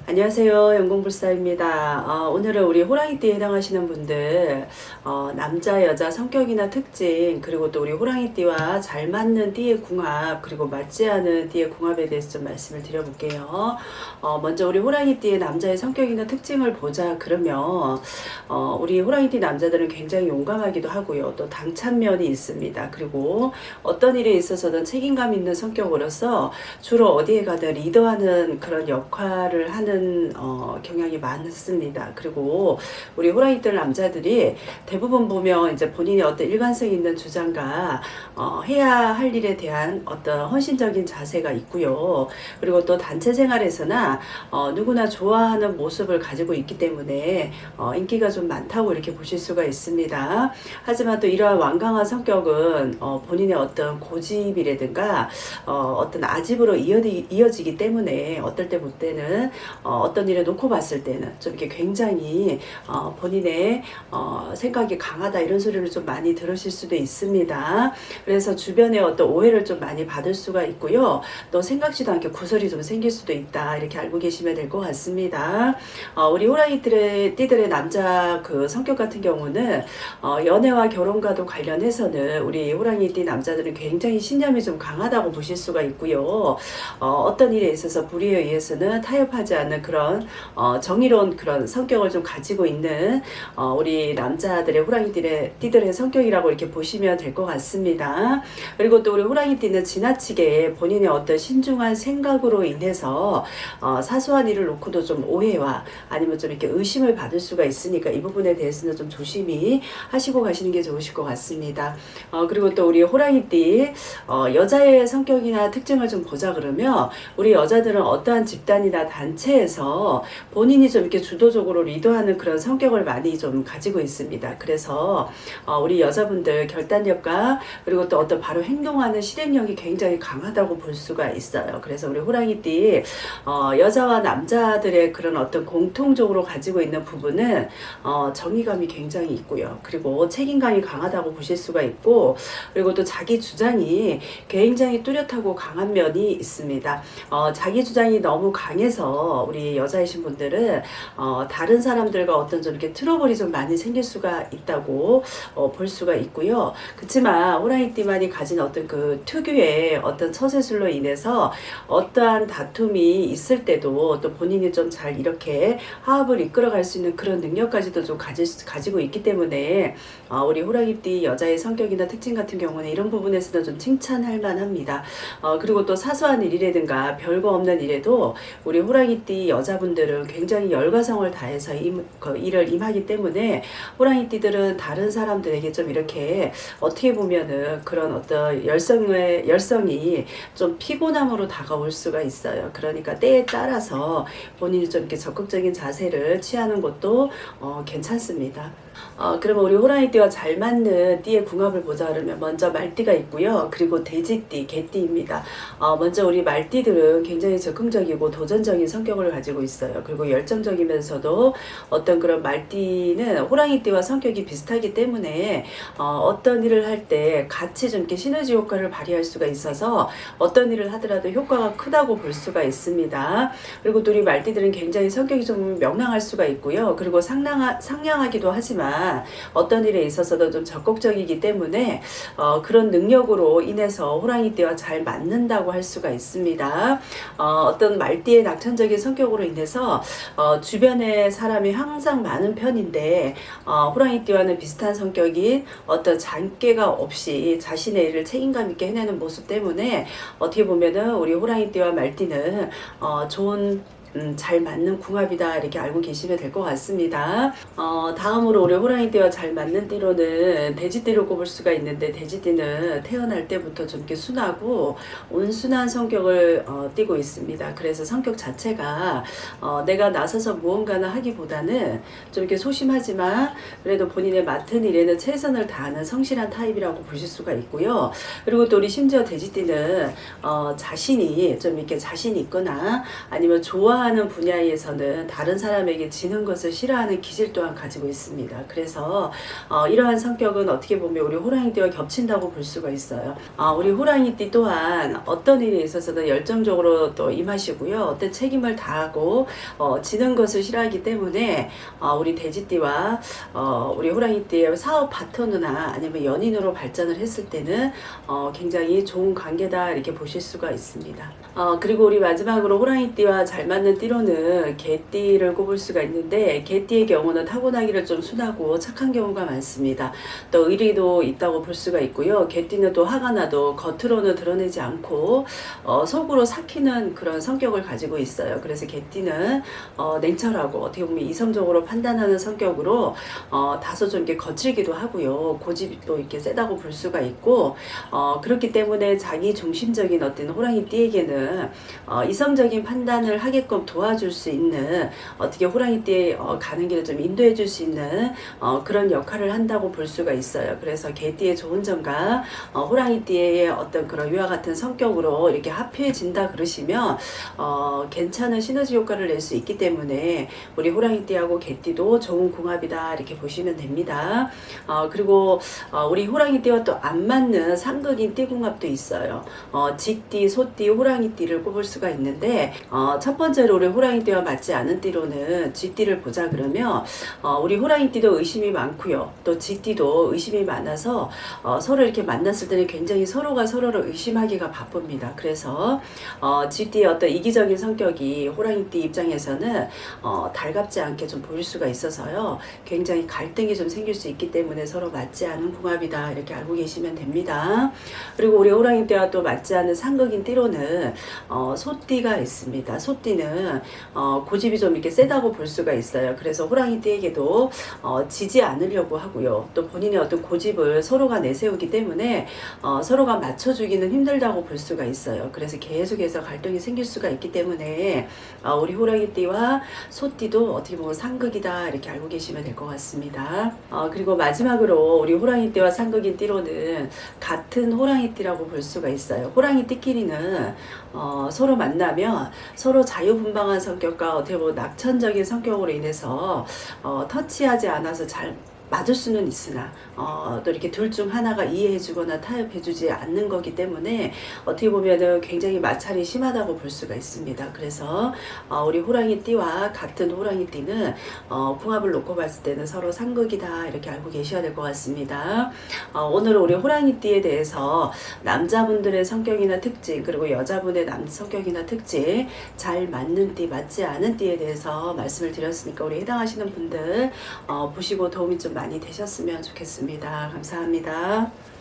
안녕하세요. 연공불사입니다. 오늘은 우리 호랑이띠에 해당하시는 분들 남자 여자 성격이나 특징, 그리고 또 우리 호랑이띠와 잘 맞는 띠의 궁합, 그리고 맞지 않은 띠의 궁합에 대해서 좀 말씀을 드려볼게요. 먼저 우리 호랑이띠의 남자의 성격이나 특징을 보자 그러면 우리 호랑이띠 남자들은 굉장히 용감하기도 하고요. 또 당찬 면이 있습니다. 그리고 어떤 일에 있어서는 책임감 있는 성격으로서 주로 어디에 가든 리더하는 그런 역할을 하는 경향이 많습니다. 그리고 우리 호랑이들 남자들이 대부분 보면 이제 본인이 어떤 일관성 있는 주장과 해야 할 일에 대한 어떤 헌신적인 자세가 있고요. 그리고 또 단체 생활에서나 누구나 좋아하는 모습을 가지고 있기 때문에 인기가 좀 많다고 이렇게 보실 수가 있습니다. 하지만 또 이러한 완강한 성격은 본인의 어떤 고집이라든가 어떤 아집으로 이어지기 때문에 어떨 때 볼 때는 어떤 일을 놓고 봤을 때는 좀 이렇게 굉장히 본인의 생각이 강하다 이런 소리를 좀 많이 들으실 수도 있습니다. 그래서 주변에 어떤 오해를 좀 많이 받을 수가 있고요. 또 생각지도 않게 구설이 좀 생길 수도 있다 이렇게 알고 계시면 될 것 같습니다. 우리 띠들의 남자 그 성격 같은 경우는 연애와 결혼과도 관련해서는 우리 호랑이띠 남자들은 굉장히 신념이 좀 강하다고 보실 수가 있고요. 어떤 일에 있어서 불의에 의해서는 타협하지 않는 그런 정의로운 그런 성격을 좀 가지고 있는 우리 남자들의 호랑이띠들의 성격이라고 이렇게 보시면 될 것 같습니다. 그리고 또 우리 호랑이띠는 지나치게 본인의 어떤 신중한 생각으로 인해서 사소한 일을 놓고도 좀 오해와 아니면 좀 이렇게 의심을 받을 수가 있으니까 이 부분에 대해서는 좀 조심히 하시고 가시는 게 좋으실 것 같습니다. 그리고 또 우리 호랑이띠 여자의 성격이나 특징을 좀 보자 그러면 우리 여자들은 어떠한 집단이나 단체에서 본인이 좀 이렇게 주도적으로 리더하는 그런 성격을 많이 좀 가지고 있습니다. 그래서 우리 여자분들 결단력과 그리고 또 어떤 바로 행동하는 실행력이 굉장히 강하다고 볼 수가 있어요. 그래서 우리 호랑이띠 여자와 남자들의 그런 어떤 공통적으로 가지고 있는 부분은 정의감이 굉장히 있고요. 그리고 책임감이 강하다고 보실 수가 있고, 그리고 또 자기 주장이 굉장히 뚜렷하고 강한 면이 있습니다. 자기 주장이 너무 강해서 우리 여자이신 분들은 다른 사람들과 어떤 좀 이렇게 트러블이 좀 많이 생길 수가 있다고 볼 수가 있고요. 그렇지만 호랑이띠만이 가진 어떤 그 특유의 어떤 처세술로 인해서 어떠한 다툼이 있을 때도 또 본인이 좀 잘 이렇게 화합을 이끌어갈 수 있는 그런 능력까지도 좀 가지고 있기 때문에 우리 호랑이띠 여자의 성격이나 특징 같은 경우는 이런 부분에서는 좀 칭찬할 만합니다. 그리고 또 사소한 일이라든가 별거 없는 일에도 우리 호랑이띠 여자분들은 굉장히 열과성을 다해서 그 일을 임하기 때문에 호랑이띠들은 다른 사람들에게 좀 이렇게 어떻게 보면은 그런 어떤 열성이 좀 피곤함으로 다가올 수가 있어요. 그러니까 때에 따라서 본인이 좀 이렇게 적극적인 자세를 취하는 것도 괜찮습니다. 그러면 우리 호랑이띠와 잘 맞는 띠의 궁합을 보자 그러면 먼저 말띠가 있고요. 그리고 돼지띠, 개띠입니다. 먼저 우리 말띠들은 굉장히 적극적이고 도전적인 성격을 가지고 있어요. 그리고 열정적이면서도 어떤 그런 말띠는 호랑이띠와 성격이 비슷하기 때문에 어떤 일을 할 때 같이 좀 이렇게 시너지 효과를 발휘할 수가 있어서 어떤 일을 하더라도 효과가 크다고 볼 수가 있습니다. 그리고 또 우리 말띠들은 굉장히 성격이 좀 명랑할 수가 있고요. 그리고 상냥하기도 하지만 어떤 일에 있어서도 좀 적극적이기 때문에 그런 능력으로 인해서 호랑이띠와 잘 맞는다고 할 수가 있습니다. 어떤 말띠의 낙천적인 성격으로 인해서 주변에 사람이 항상 많은 편인데 호랑이띠와는 비슷한 성격인 어떤 잔꾀가 없이 자신의 일을 책임감 있게 해내는 모습 때문에 어떻게 보면은 우리 호랑이띠와 말띠는 좋은 잘 맞는 궁합이다 이렇게 알고 계시면 될 것 같습니다. 다음으로 우리 호랑이띠와 잘 맞는 띠로는 돼지띠를 꼽을 수가 있는데, 돼지띠는 태어날 때부터 좀 이렇게 순하고 온순한 성격을 띠고 있습니다. 그래서 성격 자체가 내가 나서서 무언가를 하기보다는 좀 이렇게 소심하지만 그래도 본인의 맡은 일에는 최선을 다하는 성실한 타입이라고 보실 수가 있고요. 그리고 또 우리 심지어 돼지띠는 자신이 좀 이렇게 자신 있거나 아니면 좋아하는 좋아하는 분야에서는 다른 사람에게 지는 것을 싫어하는 기질 또한 가지고 있습니다. 그래서 이러한 성격은 어떻게 보면 우리 호랑이띠와 겹친다고 볼 수가 있어요. 우리 호랑이띠 또한 어떤 일에 있어서는 열정적으로 또 임하시고요. 어떤 책임을 다하고 지는 것을 싫어하기 때문에 우리 돼지띠와 우리 호랑이띠의 사업 파트너나 아니면 연인으로 발전을 했을 때는 굉장히 좋은 관계다 이렇게 보실 수가 있습니다. 그리고 우리 마지막으로 호랑이띠와 잘 맞는 띠로는 개띠를 꼽을 수가 있는데, 개띠의 경우는 타고나기를 좀 순하고 착한 경우가 많습니다. 또 의리도 있다고 볼 수가 있고요. 개띠는 또 화가 나도 겉으로는 드러내지 않고 속으로 삭히는 그런 성격을 가지고 있어요. 그래서 개띠는 냉철하고 어떻게 보면 이성적으로 판단하는 성격으로 다소 좀 이렇게 거칠기도 하고요. 고집도 이렇게 세다고 볼 수가 있고, 그렇기 때문에 자기 중심적인 어떤 호랑이띠에게는 이성적인 판단을 하게끔 도와줄 수 있는, 어떻게 호랑이띠에 가는 길을 좀 인도해 줄 수 있는 그런 역할을 한다고 볼 수가 있어요. 그래서 개띠의 좋은 점과 호랑이띠의 어떤 그런 위와 같은 성격으로 이렇게 합해진다 그러시면 괜찮은 시너지 효과를 낼 수 있기 때문에 우리 호랑이띠하고 개띠도 좋은 궁합이다 이렇게 보시면 됩니다. 그리고 우리 호랑이띠와 또 안 맞는 상극인 띠궁합도 있어요. 쥐띠, 소띠, 호랑이띠를 꼽을 수가 있는데, 첫 번째로 우리 호랑이띠와 맞지 않은 띠로는 쥐띠를 보자 그러면 우리 호랑이띠도 의심이 많고요. 또 쥐띠도 의심이 많아서 서로 이렇게 만났을 때는 굉장히 서로가 서로를 의심하기가 바쁩니다. 그래서 쥐띠의 어떤 이기적인 성격이 호랑이띠 입장에서는 달갑지 않게 좀 보일 수가 있어서요. 굉장히 갈등이 좀 생길 수 있기 때문에 서로 맞지 않은 궁합이다 이렇게 알고 계시면 됩니다. 그리고 우리 호랑이띠와 또 맞지 않은 상극인 띠로는 소띠가 있습니다. 소띠는 고집이 좀 이렇게 세다고 볼 수가 있어요. 그래서 호랑이띠에게도 지지 않으려고 하고요. 또 본인의 어떤 고집을 서로가 내세우기 때문에 서로가 맞춰주기는 힘들다고 볼 수가 있어요. 그래서 계속해서 갈등이 생길 수가 있기 때문에 우리 호랑이띠와 소띠도 어떻게 보면 상극이다 이렇게 알고 계시면 될 것 같습니다. 그리고 마지막으로 우리 호랑이띠와 상극인 띠로는 같은 호랑이띠라고 볼 수가 있어요. 호랑이띠끼리는 서로 만나면 서로 자유분방한 성격과 어떻게 보면 낙천적인 성격으로 인해서 터치하지 않아서 잘 맞을 수는 있으나 또 이렇게 둘 중 하나가 이해해주거나 타협해주지 않는 거기 때문에 어떻게 보면은 굉장히 마찰이 심하다고 볼 수가 있습니다. 그래서 우리 호랑이띠와 같은 호랑이띠는 궁합을 놓고 봤을 때는 서로 상극이다 이렇게 알고 계셔야 될 것 같습니다. 오늘은 우리 호랑이띠에 대해서 남자분들의 성격이나 특징, 그리고 여자분의 성격이나 특징, 잘 맞는 띠, 맞지 않은 띠에 대해서 말씀을 드렸으니까 우리 해당하시는 분들 보시고 도움이 좀 많이 되셨으면 좋겠습니다. 감사합니다.